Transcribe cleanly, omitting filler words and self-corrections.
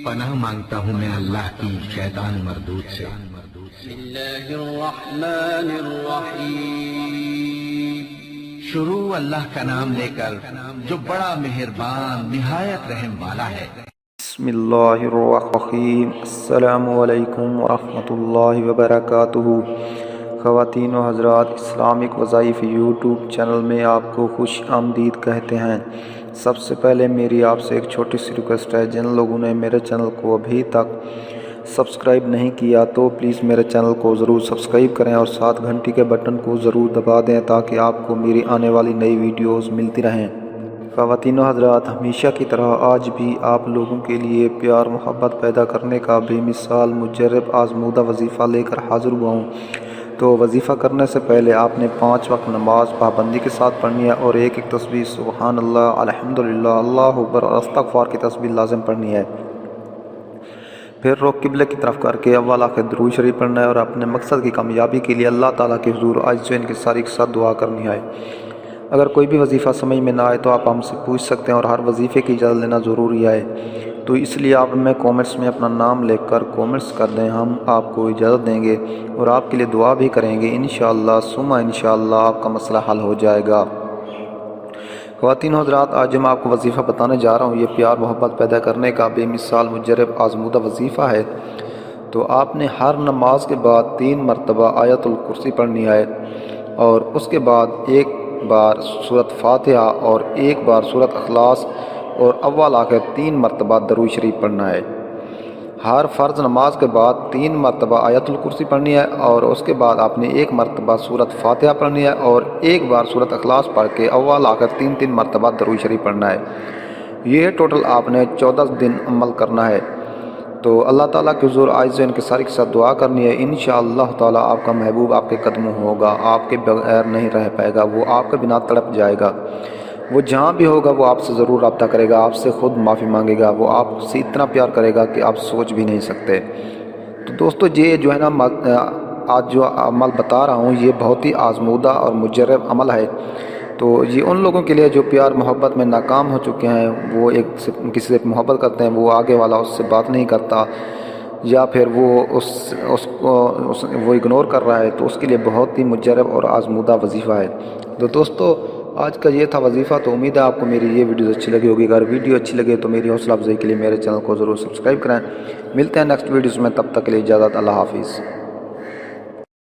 پناہ مانگتا ہوں میں اللہ کی شیطان مردود سے۔ بسم اللہ الرحمن الرحیم۔ شروع اللہ کا نام لے کر جو بڑا مہربان نہایت رحم والا ہے۔ بسم اللہ الرحمن الرحیم۔ السلام علیکم ورحمۃ اللہ وبرکاتہ۔ خواتین و حضرات، اسلامک وظائف یوٹیوب چینل میں آپ کو خوش آمدید کہتے ہیں۔ سب سے پہلے میری آپ سے ایک چھوٹی سی ریکویسٹ ہے، جن لوگوں نے میرے چینل کو ابھی تک سبسکرائب نہیں کیا تو پلیز میرے چینل کو ضرور سبسکرائب کریں اور ساتھ گھنٹی کے بٹن کو ضرور دبا دیں تاکہ آپ کو میری آنے والی نئی ویڈیوز ملتی رہیں۔ خواتین و حضرات، ہمیشہ کی طرح آج بھی آپ لوگوں کے لیے پیار محبت پیدا کرنے کا بے مثال مجرب آزمودہ وظیفہ لے کر حاضر ہوا ہوں۔ تو وظیفہ کرنے سے پہلے آپ نے 5 وقت نماز پابندی کے ساتھ پڑھنی ہے اور ایک تسبیح سبحان اللہ، الحمدللہ، اللہ اکبر اور استغفار کی تسبیح لازم پڑھنی ہے۔ پھر رخ قبلے کی طرف کر کے اول آخر درود شریف پڑھنا ہے اور اپنے مقصد کی کامیابی کے لیے اللہ تعالیٰ کے حضور عاجز و انکساری کے ساتھ دعا کرنی ہے۔ اگر کوئی بھی وظیفہ سمجھ میں نہ آئے تو آپ ہم سے پوچھ سکتے ہیں اور ہر وظیفے کی اجازت لینا ضروری ہے، تو اس لیے آپ میں کومنٹس میں اپنا نام لکھ کر کومنٹس کر دیں، ہم آپ کو اجازت دیں گے اور آپ کے لیے دعا بھی کریں گے۔ انشاءاللہ ثم انشاءاللہ آپ کا مسئلہ حل ہو جائے گا۔ خواتین و حضرات، آج میں آپ کو وظیفہ بتانے جا رہا ہوں، یہ پیار محبت پیدا کرنے کا بے مثال مجرب آزمودہ وظیفہ ہے۔ تو آپ نے ہر نماز کے بعد 3 مرتبہ آیت الکرسی پڑھنی ہے اور اس کے بعد ایک بار سورۃ فاتحہ اور ایک بار سورۃ اخلاص اور اول آخر 3 مرتبہ درود شریف پڑھنا ہے۔ ہر فرض نماز کے بعد 3 مرتبہ آیت الکرسی پڑھنی ہے اور اس کے بعد آپ نے 1 مرتبہ سورۃ فاتحہ پڑھنی ہے اور ایک بار سورۃ اخلاص پڑھ کے اول آخر 3 مرتبہ درود شریف پڑھنا ہے۔ یہ ٹوٹل آپ نے 14 دن عمل کرنا ہے۔ تو اللہ تعالیٰ کے حضور عاجز و انکساری کے ساتھ دعا کرنی ہے، انشاءاللہ تعالیٰ آپ کا محبوب آپ کے قدموں ہوگا، آپ کے بغیر نہیں رہ پائے گا، وہ آپ کے بنا تڑپ جائے گا۔ وہ جہاں بھی ہوگا وہ آپ سے ضرور رابطہ کرے گا، آپ سے خود معافی مانگے گا، وہ آپ سے اتنا پیار کرے گا کہ آپ سوچ بھی نہیں سکتے۔ تو دوستو، یہ جو ہے نا آج جو عمل بتا رہا ہوں یہ بہت ہی آزمودہ اور مجرب عمل ہے۔ تو یہ ان لوگوں کے لیے جو پیار محبت میں ناکام ہو چکے ہیں، وہ کسی سے محبت کرتے ہیں، وہ آگے والا اس سے بات نہیں کرتا یا پھر وہ وہ اگنور کر رہا ہے، تو اس کے لیے بہت ہی مجرب اور آزمودہ وظیفہ ہے۔ تو دوستو، آج کا یہ تھا وظیفہ۔ تو امید ہے آپ کو میری یہ ویڈیوز اچھی لگی ہوگی۔ اگر ویڈیو اچھی لگے تو میری حوصلہ افزائی کے لیے میرے چینل کو ضرور سبسکرائب کریں۔ ملتے ہیں نیکسٹ ویڈیوز میں، تب تک کے لیے اجازت، اللہ حافظ۔